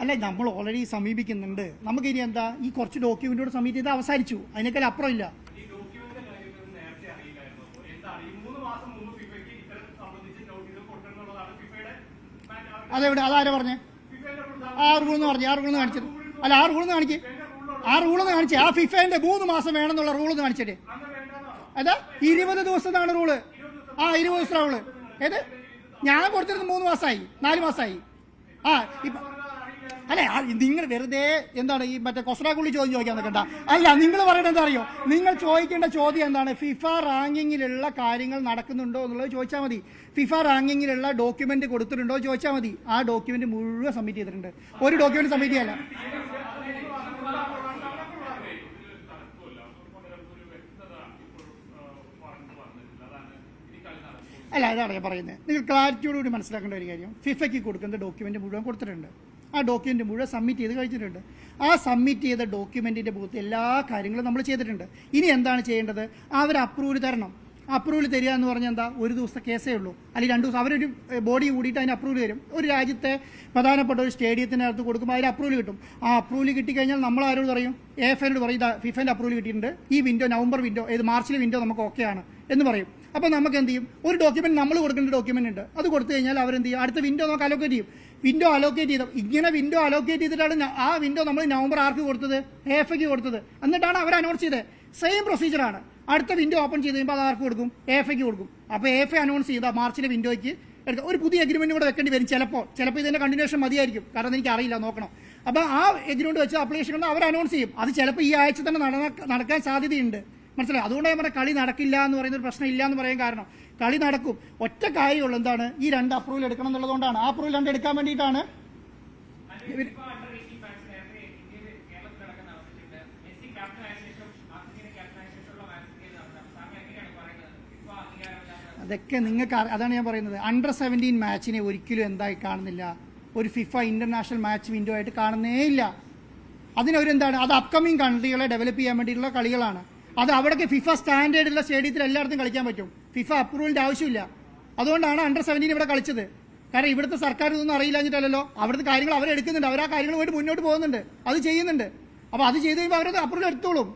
അല്ല, നമ്മൾ ഓൾറെഡി സമീപിക്കുന്നുണ്ട്. നമുക്ക് ഇനി എന്താ, ഈ കുറച്ച് ഡോക്യുമെന്റോട് സബ്മിറ്റ് ചെയ്ത് അവസാനിച്ചു, അതിനേക്കാൾ അപ്പുറം ഇല്ല. അതെവിടെ, അതാരാ പറഞ്ഞേ? ആ റൂളെന്ന് പറഞ്ഞു, ആ റൂളെന്ന് കാണിച്ചത്. അല്ല, ആ റൂളെന്ന് കാണിക്കേ, ആ റൂളെന്ന് കാണിച്ചേ. ആ ഫിഫേന്റെ 3 മാസം വേണമെന്നുള്ള റൂളെന്ന് കാണിച്ചിട്ടേ. അതാ 20 ദിവസത്താണ് റൂള്. ആ 20 ദിവസത്തെ റൂള് ഏത്? ഞാൻ കൊടുത്തിരുന്നത് 3 മാസമായി, 4 മാസമായി. ആ ഇപ്പം അല്ലെ, നിങ്ങൾ വെറുതെ എന്താണ് ഈ മറ്റേ കൊസ്രാക്കുള്ളി ചോദ്യം ചോദിക്കാൻ നിൽക്കണ്ട. അല്ല, നിങ്ങൾ പറയേണ്ടത് എന്താ അറിയോ? നിങ്ങൾ ചോദിക്കേണ്ട ചോദ്യം എന്താണ്? ഫിഫ റാങ്കിങ്ങിലുള്ള കാര്യങ്ങൾ നടക്കുന്നുണ്ടോ എന്നുള്ളത് ചോദിച്ചാൽ മതി. ഫിഫ റാങ്കിങ്ങിലുള്ള ഡോക്യുമെന്റ് കൊടുത്തിട്ടുണ്ടോ ചോദിച്ചാൽ മതി. ആ ഡോക്യുമെന്റ് മുഴുവൻ സബ്മിറ്റ് ചെയ്തിട്ടുണ്ട്. ഒരു ഡോക്യുമെന്റ് സബ്മിറ്റ് ചെയ്യല്ല. അല്ല, അതാണ് ഞാൻ പറയുന്നത്. നിങ്ങൾ ക്ലാരിറ്റിയോടുകൂടി മനസ്സിലാക്കേണ്ട ഒരു കാര്യം, ഫിഫയ്ക്ക് കൊടുക്കുന്ന ഡോക്യുമെന്റ് മുഴുവൻ കൊടുത്തിട്ടുണ്ട്. ആ ഡോക്യുമെന്റ് മുഴുവൻ സബ്മിറ്റ് ചെയ്ത് കഴിച്ചിട്ടുണ്ട്. ആ സബ്മിറ്റ് ചെയ്ത ഡോക്യുമെന്റിന്റെ ബൂത്ത് എല്ലാ കാര്യങ്ങളും നമ്മൾ ചെയ്തിട്ടുണ്ട്. ഇനി എന്താണ് ചെയ്യേണ്ടത്? അവർ അപ്രൂവൽ തരണം. അപ്രൂവൽ തരിക എന്ന് പറഞ്ഞാൽ എന്താ, ഒരു ദിവസത്തെ കേസേ ഉള്ളൂ, അല്ലെങ്കിൽ 2 ദിവസം. അവരൊരു ബോഡി കൂടിയിട്ട് അതിന് അപ്രൂവൽ തരും. ഒരു രാജ്യത്തെ പ്രധാനപ്പെട്ട ഒരു സ്റ്റേഡിയത്തിനകത്ത് കൊടുക്കുമ്പോൾ അതിന് അപ്രൂവൽ കിട്ടും. ആ അപ്രൂവൽ കിട്ടിക്കഴിഞ്ഞാൽ നമ്മൾ ആരോട് പറയും? AFNോട് പറയും, ഫിഫേൻ്റെ അപ്രൂവൽ കിട്ടിയിട്ടുണ്ട്, ഈ വിൻഡോ നവംബർ വിൻഡോ, മാർച്ചിലെ വിൻഡോ നമുക്ക് ഓക്കെയാണ് എന്ന് പറയും. അപ്പോൾ നമുക്ക് എന്ത് ചെയ്യും? ഒരു ഡോക്യുമെന്റ് നമ്മൾ കൊടുക്കേണ്ട ഡോക്യുമെന്റ് ഉണ്ട്, അത് കൊടുത്തു കഴിഞ്ഞാൽ അവരെന്ത് ചെയ്യും? അടുത്ത വിൻഡോ നമുക്ക് അലോക്കേറ്റ് ചെയ്യും. വിൻഡോ അലോക്കേറ്റ് ചെയ്ത് ഇങ്ങനെ വിൻഡോ അലോക്കേറ്റ് ചെയ്തിട്ടാണ് ആ വിൻഡോ നമ്മൾ നവംബർ 6 കൊടുത്തത്, AFക്ക് കൊടുത്തത്. എന്നിട്ടാണ് അവർ അനൗൺസ് ചെയ്തത്. സെയിം പ്രൊസീജിയറാണ്. അടുത്ത വിൻഡോ ഓപ്പൺ ചെയ്ത് കഴിയുമ്പോൾ അത് ആർക്ക് കൊടുക്കും? AFക്ക് കൊടുക്കും. അപ്പോൾ AF അനൗൺസ് ചെയ്താൽ മാർച്ചിലെ വിൻഡോയ്ക്ക് എടുക്കാം. ഒരു പുതിയ എഗ്രിമെന്റ് കൂടെ വെക്കേണ്ടി വരും ചിലപ്പോൾ ഇതിന്റെ കണ്ടിന്യൂഷൻ മതിയായിരിക്കും, കാരണം എനിക്ക് അറിയില്ല, നോക്കണം. അപ്പോൾ ആ എഗ്രിമെന്റ് വെച്ച് അപ്ലിക്കേഷൻ കൊണ്ട് അവർ അനൗൺസ് ചെയ്യും. അത് ചിലപ്പോൾ ഈ ആഴ്ച തന്നെ നടക്കാൻ സാധ്യതയുണ്ട്. മനസ്സിലായി? അതുകൊണ്ട് ഞാൻ പറഞ്ഞ കളി നടക്കില്ല എന്ന് പറയുന്ന ഒരു പ്രശ്നം ഇല്ല എന്ന് പറയാൻ കാരണം, കളി നടക്കും. ഒറ്റ കാര്യമുള്ളൂ, എന്താണ്? ഈ 2 അപ്രൂവൽ എടുക്കണം എന്നുള്ളതുകൊണ്ടാണ്. ആ അപ്രൂവൽ 2 എടുക്കാൻ വേണ്ടിയിട്ടാണ്. അതൊക്കെ നിങ്ങൾക്ക്, അതാണ് ഞാൻ പറയുന്നത്. അണ്ടർ 17 മാച്ചിനെ ഒരിക്കലും എന്തായി കാണുന്നില്ല, ഒരു ഫിഫ ഇന്റർനാഷണൽ മാച്ച് വിൻഡോ ആയിട്ട് കാണുന്നേ ഇല്ല. അതിനവരെന്താണ്, അത് അപ്കമിങ് കൺട്രികളെ ഡെവലപ്പ് ചെയ്യാൻ വേണ്ടിയിട്ടുള്ള കളികളാണ്. അത് അവിടേക്ക് ഫിഫ സ്റ്റാൻഡേർഡുള്ള സ്റ്റേഡിയത്തിൽ എല്ലായിടത്തും കളിക്കാൻ പറ്റും. ഫിഫ അപ്രൂവലിന്റെ ആവശ്യമില്ല. അതുകൊണ്ടാണ് അണ്ടർ 17 ഇവിടെ കളിച്ചത്. കാരണം ഇവിടുത്തെ സർക്കാർ ഇതൊന്നും അറിയില്ല എന്നിട്ടല്ലോ, അവിടുത്തെ കാര്യങ്ങൾ അവരെടുക്കുന്നുണ്ട്, അവർ ആ കാര്യങ്ങളുമായിട്ട് മുന്നോട്ട് പോകുന്നുണ്ട്, അത് ചെയ്യുന്നുണ്ട്. അപ്പോൾ അത് ചെയ്ത് കഴിയുമ്പോൾ അവരത് അപ്രൂവൽ എടുത്തോളും.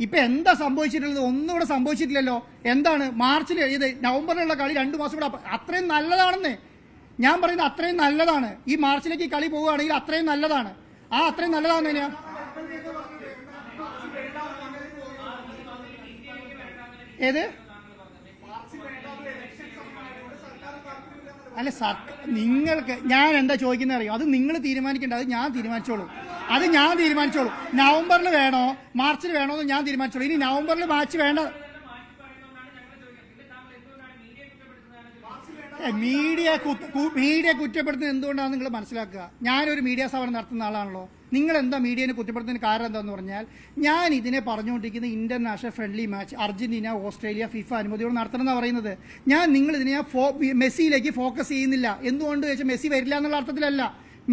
ഇപ്പം എന്താ സംഭവിച്ചിട്ടുള്ളത്? ഒന്നും ഇവിടെ സംഭവിച്ചിട്ടില്ലല്ലോ. എന്താണ് മാർച്ചിൽ ഇത് നവംബറിലുള്ള കളി 2 മാസം കൂടെ, അത്രയും നല്ലതാണെന്ന് ഞാൻ പറയുന്നത്. അത്രയും നല്ലതാണ്. ഈ മാർച്ചിലേക്ക് ഈ കളി പോവുകയാണെങ്കിൽ അത്രയും നല്ലതാണ്. ആ അത്രയും നല്ലതാണെന്ന് തന്നെയാണ്. ഏത്? അല്ല, നിങ്ങൾക്ക് ഞാൻ എന്താ ചോദിക്കുന്നത് അറിയോ? അത് നിങ്ങൾ തീരുമാനിക്കേണ്ട, അത് ഞാൻ തീരുമാനിച്ചോളൂ. നവംബറിൽ വേണോ മാർച്ചിൽ വേണോ എന്ന് ഞാൻ തീരുമാനിച്ചോളൂ. ഇനി നവംബറിൽ മാച്ച് വേണ്ട. മീഡിയ കുറ്റപ്പെടുത്തുന്നത് എന്തുകൊണ്ടാണ് നിങ്ങൾ മനസ്സിലാക്കുക. ഞാനൊരു മീഡിയ സഭ നടത്തുന്ന ആളാണല്ലോ. നിങ്ങൾ എന്താ മീഡിയനെ കുറ്റപ്പെടുത്തുന്നതിന് കാരണം എന്താണെന്ന് പറഞ്ഞാൽ, ഞാൻ ഇതിനെ പറഞ്ഞുകൊണ്ടിരിക്കുന്ന international friendly match Argentina, Australia FIFA അനുമതിയോട് നടത്തണമെന്നാണ് പറയുന്നത്. നിങ്ങൾ ഇതിനെ മെസ്സിയിലേക്ക് ഫോക്കസ് ചെയ്യുന്നില്ല. എന്തുകൊണ്ട് വെച്ചാൽ മെസ്സി വരില്ല എന്നുള്ള അർത്ഥത്തിലല്ല.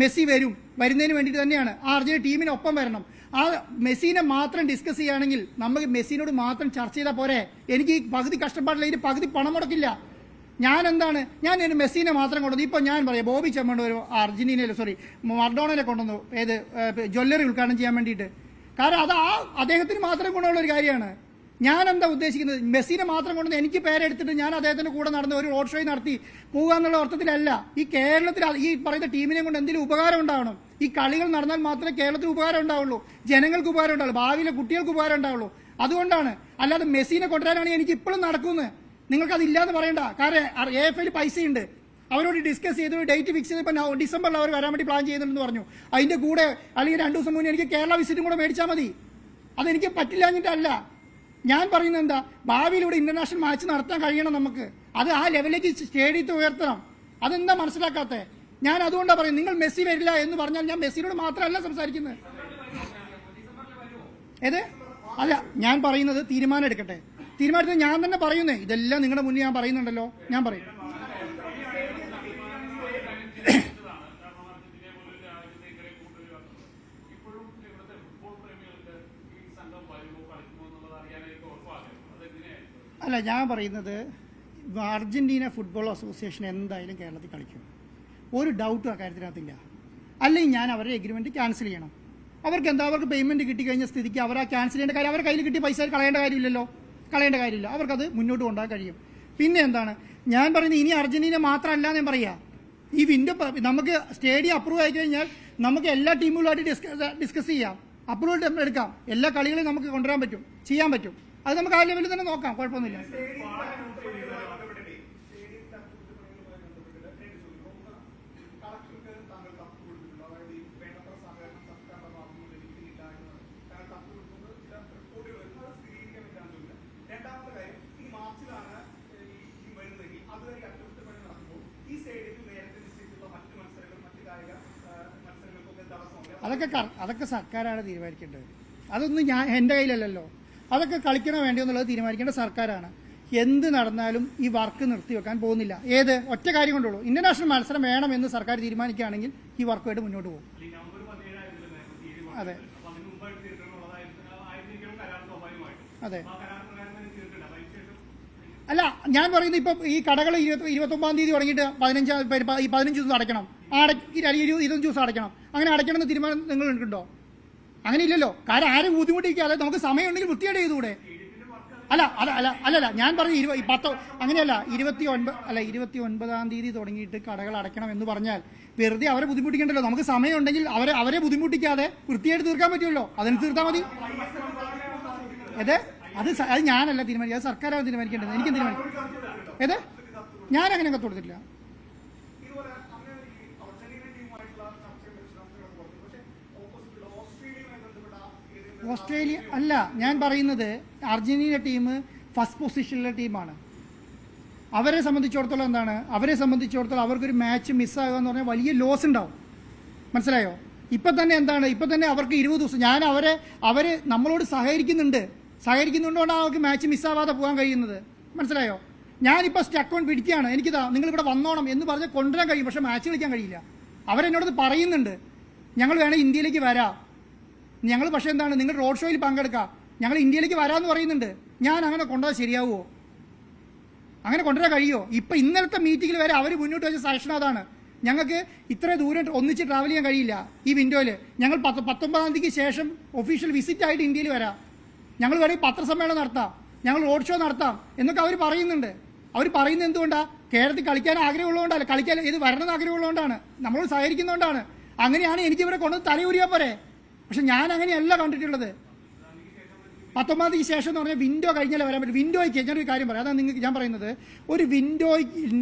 മെസ്സി വരുന്നതിന് വേണ്ടിയിട്ട് തന്നെയാണ്. ആ അർജന്റീന ടീമിനൊപ്പം വരണം. ആ മെസ്സിനെ മാത്രം ഡിസ്കസ് ചെയ്യുകയാണെങ്കിൽ, നമുക്ക് മെസ്സിനോട് മാത്രം ചർച്ച ചെയ്താൽ പോരെ? എനിക്ക് ഈ പകുതി കഷ്ടപ്പാടില്ല, ഇതിന് പകുതി പണം മുടക്കില്ല. ഞാൻ ഒരു മെസ്സിനെ മാത്രം കൊണ്ടുവന്നു. ഇപ്പോൾ ഞാൻ പറയാം, ബോബി ചെമ്മണ്ട് ഒരു മർഡോണയെ കൊണ്ടുവന്നു, ജ്വല്ലറി ഉദ്ഘാടനം ചെയ്യാൻ വേണ്ടിയിട്ട്. കാരണം അത് അദ്ദേഹത്തിന് മാത്രം ഗുണമുള്ള ഒരു കാര്യമാണ്. ഞാൻ എന്താ ഉദ്ദേശിക്കുന്നത്? മെസ്സിനെ മാത്രം കൊണ്ടുവന്ന് എനിക്ക് പേരെടുത്തിട്ട് ഞാൻ അദ്ദേഹത്തിന്റെ കൂടെ നടന്ന് ഒരു റോഡ് ഷോ നടത്തി പോകുക എന്നുള്ള അർത്ഥത്തിലല്ല. ഈ കേരളത്തിൽ ഈ പറയുന്ന ടീമിനെ കൊണ്ട് എന്തെങ്കിലും ഉപകാരം ഉണ്ടാവണം. ഈ കളികൾ നടന്നാൽ മാത്രമേ കേരളത്തിൽ ഉപകാരം ഉണ്ടാവുള്ളൂ, ജനങ്ങൾക്ക് ഉപകാരം ഉണ്ടാവുള്ളൂ, ഭാവിയിലെ കുട്ടികൾക്ക് ഉപകാരം ഉണ്ടാവുള്ളൂ. അതുകൊണ്ടാണ്. അല്ലാതെ മെസ്സിനെ കൊണ്ടുവരാനാണ് എനിക്ക് ഇപ്പോഴും നടക്കുന്നത്. നിങ്ങൾക്കതില്ലാന്ന് പറയണ്ട. കാരണം AFL പൈസയുണ്ട്, അവരോട് ഡിസ്കസ് ചെയ്ത് ഡേറ്റ് ഫിക്സ് ചെയ്ത് ഇപ്പോൾ ഡിസംബറിൽ അവർ വരാൻ വേണ്ടി പ്ലാൻ ചെയ്യുന്നുണ്ടെന്ന് പറഞ്ഞു. അതിൻ്റെ കൂടെ അല്ലെങ്കിൽ 2 ദിവസം മുന്നേ എനിക്ക് കേരള വിസിറ്റും കൂടെ മേടിച്ചാൽ മതി. അതെനിക്ക് പറ്റില്ല എന്നിട്ടല്ല ഞാൻ പറയുന്നത്. എന്താ, ഭാവിയിലൂടെ ഇന്റർനാഷണൽ മാച്ച് നടത്താൻ കഴിയണം നമുക്ക്. അത് ആ ലെവലിലേക്ക് സ്റ്റേഡിയത്തെ ഉയർത്തണം. അതെന്താ മനസ്സിലാക്കാത്തത്? ഞാൻ അതുകൊണ്ടാണ് പറയുന്നത്. നിങ്ങൾ മെസ്സി വരില്ല എന്ന് പറഞ്ഞാൽ ഞാൻ മെസ്സിനോട് മാത്രമല്ല സംസാരിക്കുന്നത്. ഏത്? അല്ല, ഞാൻ പറയുന്നത് തീരുമാനം എടുക്കട്ടെ. തീരുമാനത്തിൽ ഞാൻ തന്നെ പറയുന്നേ. ഇതെല്ലാം നിങ്ങളുടെ മുന്നിൽ ഞാൻ പറയുന്നുണ്ടല്ലോ. ഞാൻ പറയും. അല്ല, ഞാൻ പറയുന്നത് അർജന്റീന ഫുട്ബോൾ അസോസിയേഷൻ എന്തായാലും കേരളത്തിൽ കളിക്കും. ഒരു ഡൗട്ടും അക്കാര്യത്തിനകത്തില്ല. അല്ലെങ്കിൽ ഞാൻ അവരുടെ എഗ്രിമെൻറ്റ് ക്യാൻസൽ ചെയ്യണം. അവർക്ക് എന്താ, അവർക്ക് പേയ്മെൻറ്റ് കിട്ടിക്കഴിഞ്ഞ സ്ഥിതിക്ക് അവർ ആ ക്യാൻസൽ ചെയ്യേണ്ട കാര്യം, അവരുടെ കയ്യിൽ കിട്ടിയ പൈസ കളയേണ്ട കാര്യമില്ല, അവർക്കത് മുന്നോട്ട് കൊണ്ടുപോകാൻ കഴിയും. പിന്നെ എന്താണ് ഞാൻ പറയുന്നത്, ഇനി അർജന്റീന മാത്രമല്ല ഞാൻ പറയാം, ഈ വിൻഡോ നമുക്ക് സ്റ്റേഡിയം അപ്രൂവ് ആയി കഴിഞ്ഞാൽ നമുക്ക് എല്ലാ ടീമുകളുമായിട്ട് ഡിസ്കസ് ചെയ്യാം, അപ്രൂവൽ എടുക്കാം, എല്ലാ കളികളും നമുക്ക് കൊണ്ടുവരാൻ പറ്റും, ചെയ്യാൻ പറ്റും. അത് നമുക്ക് ആ ലെവലിൽ തന്നെ നോക്കാം, കുഴപ്പമൊന്നുമില്ല. അതൊക്കെ സർക്കാരാണ് തീരുമാനിക്കേണ്ടത്. അതൊന്നും എൻ്റെ കയ്യിലല്ലല്ലോ. അതൊക്കെ കളിക്കണോ വേണ്ടിയോ എന്നുള്ളത് തീരുമാനിക്കേണ്ട സർക്കാരാണ്. എന്ത് നടന്നാലും ഈ വർക്ക് നിർത്തിവെക്കാൻ പോകുന്നില്ല. ഒറ്റ കാര്യം കൊണ്ടുള്ളൂ, ഇന്റർനാഷണൽ മത്സരം വേണമെന്ന് സർക്കാർ തീരുമാനിക്കുകയാണെങ്കിൽ ഈ വർക്കുമായിട്ട് മുന്നോട്ട് പോകും. അതെ അതെ അല്ല, ഞാൻ പറയുന്നത് ഇപ്പം ഈ കടകൾ 29-ാം തീയതി തുടങ്ങിയിട്ട് 15 ദിവസം അടയ്ക്കണം, 25 ദിവസം അടയ്ക്കണം, അങ്ങനെ അടയ്ക്കണമെന്ന് തീരുമാനം നിങ്ങൾ ഉണ്ടോ? അങ്ങനെ ഇല്ലല്ലോ. കാരണം ആരും ബുദ്ധിമുട്ടിക്കാതെ നമുക്ക് സമയമുണ്ടെങ്കിൽ വൃത്തിയായിട്ട് ചെയ്തുകൂടെ? അല്ല ഞാൻ പറഞ്ഞു 10 അങ്ങനെയല്ല, 29-ാം തീയതി തുടങ്ങിയിട്ട് കടകൾ അടയ്ക്കണം എന്ന് പറഞ്ഞാൽ വെറുതെ അവരെ ബുദ്ധിമുട്ടിക്കണ്ടല്ലോ. നമുക്ക് സമയമുണ്ടെങ്കിൽ അവരെ ബുദ്ധിമുട്ടിക്കാതെ വൃത്തിയായിട്ട് തീർക്കാൻ പറ്റുമല്ലോ, അതിന് തീർത്താൽ മതി. അത് ഞാനല്ല തീരുമാനിക്കുക, അത് സർക്കാരാണ് തീരുമാനിക്കേണ്ടത്. എനിക്കും തീരുമാനിക്കും. ഞാൻ അങ്ങനെ കത്ത് കൊടുത്തിട്ടില്ല. ഓസ്ട്രേലിയ അല്ല ഞാൻ പറയുന്നത്, അർജന്റീന ടീം ഫസ്റ്റ് പൊസിഷനിലെ ടീമാണ്. അവരെ സംബന്ധിച്ചിടത്തോളം എന്താണ്, അവർക്കൊരു മാച്ച് മിസ്സാകുക എന്ന് പറഞ്ഞാൽ വലിയ ലോസ് ഉണ്ടാവും. മനസ്സിലായോ? ഇപ്പം തന്നെ അവർക്ക് 20 ദിവസം ഞാൻ അവർ നമ്മളോട് സഹകരിക്കുന്നുകൊണ്ടാണ് അവർക്ക് മാച്ച് മിസ്സാവാതെ പോകാൻ കഴിയുന്നത്. മനസ്സിലായോ? ഞാനിപ്പോൾ സ്റ്റക്ക് ഓൺ പിടിക്കുകയാണ്, എനിക്കിതാ നിങ്ങളിവിടെ വന്നോണം എന്ന് പറഞ്ഞാൽ കൊണ്ടുവരാൻ കഴിയും, പക്ഷെ മാച്ച് കളിക്കാൻ കഴിയില്ല. അവരെന്നോട് പറയുന്നുണ്ട്, ഞങ്ങൾ വേണേൽ ഇന്ത്യയിലേക്ക് വരാം, ഞങ്ങൾ പക്ഷേ നിങ്ങൾ റോഡ് ഷോയിൽ പങ്കെടുക്കാം, ഞങ്ങൾ ഇന്ത്യയിലേക്ക് വരാമെന്ന് പറയുന്നുണ്ട്. ഞാൻ അങ്ങനെ കൊണ്ടുപോകാൻ ശരിയാവുമോ? അങ്ങനെ കൊണ്ടുവരാൻ കഴിയുമോ? ഇപ്പം ഇന്നലത്തെ മീറ്റിങ്ങിൽ വരെ അവർ മുന്നോട്ട് വെച്ച സജഷൻ അതാണ്, ഞങ്ങൾക്ക് ഇത്ര ദൂരം ഒന്നിച്ച് ട്രാവൽ ചെയ്യാൻ കഴിയില്ല ഈ വിൻഡോയിൽ, ഞങ്ങൾ 19-ാം തീയതിക്ക് ശേഷം ഒഫീഷ്യൽ വിസിറ്റ് ആയിട്ട് ഇന്ത്യയിൽ വരാം, ഞങ്ങൾ വേണമെങ്കിൽ പത്രസമ്മേളനം നടത്താം, ഞങ്ങൾ റോഡ് ഷോ നടത്താം എന്നൊക്കെ അവർ പറയുന്നുണ്ട്. അവർ പറയുന്നത് എന്തുകൊണ്ടാണ്? കേരളത്തിൽ കളിക്കാൻ ആഗ്രഹമുള്ളതുകൊണ്ടല്ല, കളിക്കാൻ വരണമെന്ന് ആഗ്രഹമുള്ളതുകൊണ്ടാണ്, നമ്മളോട് സഹകരിക്കുന്നതുകൊണ്ടാണ്. അങ്ങനെയാണ് എനിക്കിവരെ കൊണ്ടുവന്ന് തലയൂരിയാൽ പോരെ. പക്ഷെ ഞാൻ അങ്ങനെയല്ല കണ്ടിട്ടുള്ളത്. 19-ാം തീയതിക്ക് ശേഷം എന്ന് പറഞ്ഞാൽ വിൻഡോ കഴിഞ്ഞാലേ വരാൻ പറ്റും. വിൻഡോയ്ക്ക് ഞാനൊരു കാര്യം പറയാം, അതാണ് നിങ്ങൾക്ക് ഞാൻ പറയുന്നത്. ഒരു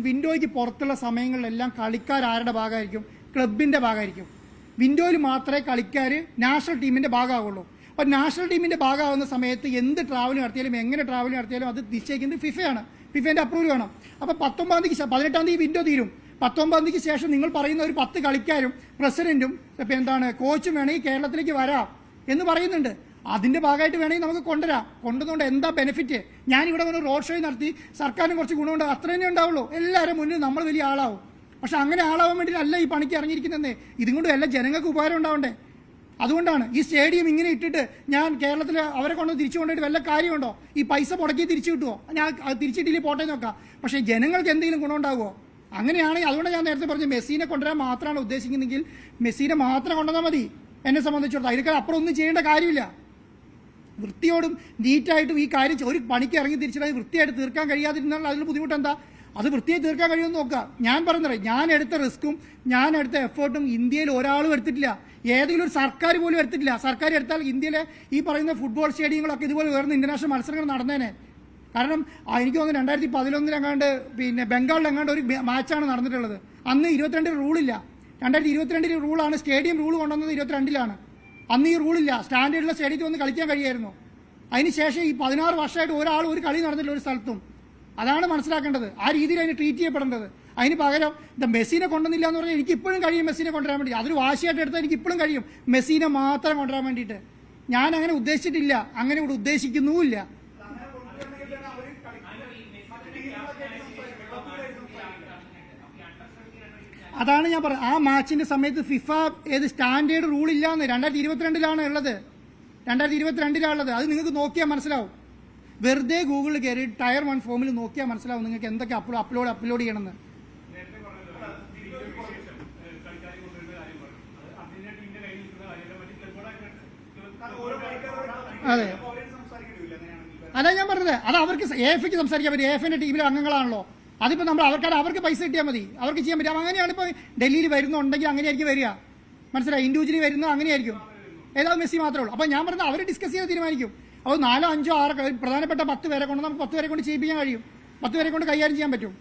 വിൻഡോയ്ക്ക് പുറത്തുള്ള സമയങ്ങളിലെല്ലാം കളിക്കാർ ആരുടെ ഭാഗമായിരിക്കും? ക്ലബിൻ്റെ ഭാഗമായിരിക്കും. വിൻഡോയിൽ മാത്രമേ കളിക്കാർ നാഷണൽ ടീമിൻ്റെ ഭാഗമാകുള്ളൂ. അപ്പോൾ നാഷണൽ ടീമിൻ്റെ ഭാഗമാകുന്ന സമയത്ത് എന്ത് ട്രാവൽ നടത്തിയാലും എങ്ങനെ ട്രാവൽ നടത്തിയാലും അത് നിശ്ചയിക്കുന്നത് ഫിഫയാണ്, ഫിഫേൻ്റെ അപ്രൂവൽ വേണം. അപ്പോൾ 19-ാം തീയതി 18-ാം തീയതി വിൻഡോ തീരും. 19-ാം തീയതിക്ക് ശേഷം നിങ്ങൾ പറയുന്ന ഒരു 10 കളിക്കാരും പ്രസിഡന്റും കോച്ചും വേണമെങ്കിൽ കേരളത്തിലേക്ക് വരാം എന്ന് പറയുന്നുണ്ട്. അതിൻ്റെ ഭാഗമായിട്ട് വേണമെങ്കിൽ നമുക്ക് കൊണ്ടുവന്നുകൊണ്ട് എന്താ ബെനിഫിറ്റ്? ഞാനിവിടെ വന്ന് റോഡ് ഷോ നടത്തി സർക്കാരിന് കുറച്ച് ഗുണമുണ്ട്, അത്ര തന്നെ ഉണ്ടാവുള്ളൂ. എല്ലാവരും മുന്നിൽ നമ്മൾ വലിയ ആളാവും. പക്ഷെ അങ്ങനെ ആളാവാൻ വേണ്ടിയിട്ടല്ല ഈ പണിക്ക് ഇറങ്ങിയിരിക്കുന്നതേ. ഇതും കൊണ്ട് എല്ലാ ജനങ്ങൾക്ക് ഉപകാരം ഉണ്ടാവണ്ടേ? അതുകൊണ്ടാണ് ഈ സ്റ്റേഡിയം ഇങ്ങനെ ഇട്ടിട്ട് ഞാൻ കേരളത്തിൽ അവരെ കൊണ്ട് തിരിച്ചു കൊണ്ടുപോയിട്ട് വല്ല കാര്യമുണ്ടോ? ഈ പൈസ മുടക്കി തിരിച്ചു കിട്ടുമോ? ഞാൻ തിരിച്ചിട്ടില്ലേ പോട്ടെ നോക്കാം, പക്ഷേ ജനങ്ങൾക്ക് എന്തെങ്കിലും ഗുണമുണ്ടാകുമോ? അങ്ങനെയാണെങ്കിൽ അതുകൊണ്ട് ഞാൻ നേരത്തെ പറഞ്ഞു, മെസ്സിനെ കൊണ്ടുവരാൻ മാത്രമാണ് ഉദ്ദേശിക്കുന്നതെങ്കിൽ മെസ്സിനെ മാത്രം കൊണ്ടുവന്നാൽ മതി എന്നെ സംബന്ധിച്ചിടത്തോളം. അതിനേക്കാൾ അപ്പുറം ഒന്നും ചെയ്യേണ്ട കാര്യമില്ല. വൃത്തിയോടും നീറ്റായിട്ടും ഈ കാര്യം ഒരു പണിക്ക് ഇറങ്ങി തിരിച്ചിട്ട് വൃത്തിയായിട്ട് തീർക്കാൻ കഴിയാതിരുന്നാൽ അതിന് ബുദ്ധിമുട്ട് എന്താ? അത് വൃത്തിയായി തീർക്കാൻ കഴിയുമെന്ന് നോക്കുക. ഞാൻ പറയുന്നത്, ഞാൻ എടുത്ത റിസ്ക്കും ഞാൻ എടുത്ത എഫേർട്ടും ഇന്ത്യയിൽ ഒരാളും എടുത്തിട്ടില്ല, ഏതെങ്കിലും ഒരു സർക്കാർ പോലും എടുത്തിട്ടില്ല. സർക്കാർ എടുത്താൽ ഇന്ത്യയിലെ ഈ പറയുന്ന ഫുട്ബോൾ സ്റ്റേഡിയങ്ങളൊക്കെ ഇതുപോലെ ഉയർന്ന ഇന്റർനാഷണൽ മത്സരങ്ങൾ നടന്നേനെ. കാരണം എനിക്ക് തോന്നുന്നു 2011 ബംഗാളിലെങ്ങാണ്ട് ഒരു മാച്ചാണ് നടന്നിട്ടുള്ളത്. അന്ന് 22 റൂളില്ല. 2022 റൂളാണ്, സ്റ്റേഡിയം റൂൾ കൊണ്ടുവന്നത് 22-ലാണ്. അന്ന് ഈ റൂളില്ല. സ്റ്റാൻഡേർഡുള്ള സ്റ്റേഡിയത്തിൽ വന്ന് കളിക്കാൻ കഴിയായിരുന്നു. അതിനുശേഷം ഈ 16 വർഷമായിട്ട് ഒരാൾ ഒരു കളി നടന്നില്ല ഒരു സ്ഥലത്തും. അതാണ് മനസ്സിലാക്കേണ്ടത്. ആ രീതിയിൽ അതിന് ട്രീറ്റ് ചെയ്യപ്പെടേണ്ടത്. അതിന് പകരം മെസ്സിനെ കൊണ്ടുവന്നില്ല എന്ന് പറഞ്ഞാൽ എനിക്ക് ഇപ്പോഴും കഴിയും മെസ്സിനെ കൊണ്ടുവരാൻ വേണ്ടി. അതൊരു വാശിയായിട്ട് എടുത്താൽ എനിക്ക് ഇപ്പോഴും കഴിയും മെസ്സിനെ മാത്രം കൊണ്ടുവരാൻ വേണ്ടിയിട്ട്. ഞാൻ അങ്ങനെ ഉദ്ദേശിച്ചിട്ടില്ല, അങ്ങനെ ഇവിടെ ഉദ്ദേശിക്കുന്നുമില്ല. അതാണ് ഞാൻ പറഞ്ഞത്. ആ മാച്ചിന്റെ സമയത്ത് ഫിഫ സ്റ്റാൻഡേർഡ് റൂൾ ഇല്ലാന്ന് 2022-ലാണ് ഉള്ളത്. 2022-ലാണുള്ളത്. അത് നിങ്ങൾക്ക് നോക്കിയാൽ മനസ്സിലാവും. വെറുതെ ഗൂഗിളിൽ കയറി ടയർ 1 ഫോമിൽ നോക്കിയാൽ മനസ്സിലാവും നിങ്ങൾക്ക് എന്തൊക്കെ അപ്ലോഡ് ചെയ്യണമെന്ന്. അതെ, അതാ ഞാൻ പറഞ്ഞത്. അത് അവർക്ക് AFക്ക് സംസാരിക്കാൻ പറ്റും. AFന്റെ ടീമിലെ അംഗങ്ങളാണല്ലോ. അതിപ്പോൾ നമ്മൾ അവർക്ക് പൈസ കിട്ടിയാൽ മതി, അവർക്ക് ചെയ്യാൻ പറ്റും. അങ്ങനെയാണ് ഇപ്പോൾ ഡൽഹിയിൽ വരുന്നുണ്ടെങ്കിൽ അങ്ങനെയായിരിക്കും വരിക. മനസ്സിലായി? ഇൻഡിവിജ്വലി വരുന്നത് അങ്ങനെയായിരിക്കും. ഏതാ മെസ്സി മാത്രമേ ഉള്ളൂ. അപ്പോൾ ഞാൻ പറഞ്ഞത് അവർ ഡിസ്കസ് ചെയ്ത് തീരുമാനിക്കും. അപ്പോൾ 4, 5, 6 പ്രധാനപ്പെട്ട 10 പേരെ കൊണ്ട് നമുക്ക് 10 പേരെ കൊണ്ട് ചെയ്യിപ്പിക്കാൻ കഴിയും. 10 പേരെ കൊണ്ട് കൈകാര്യം ചെയ്യാൻ പറ്റും.